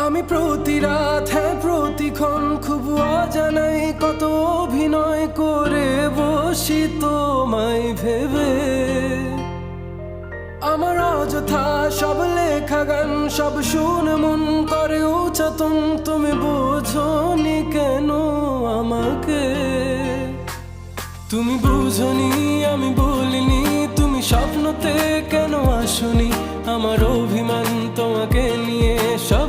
আমি প্রতি রাত হ্যাঁ প্রতিক্ষণ খুব অজানাই কত অভিনয় করে বসি তোমায় ভেবে। আমার অযথা সব লেখা গান সব শুনে মন করে উচাতন, তুমি বোঝনি কেন আমাকে? তুমি বুঝনি আমি বলিনি, তুমি স্বপ্নতে কেন আসনি? আমার অভিমান তোমাকে নিয়ে সব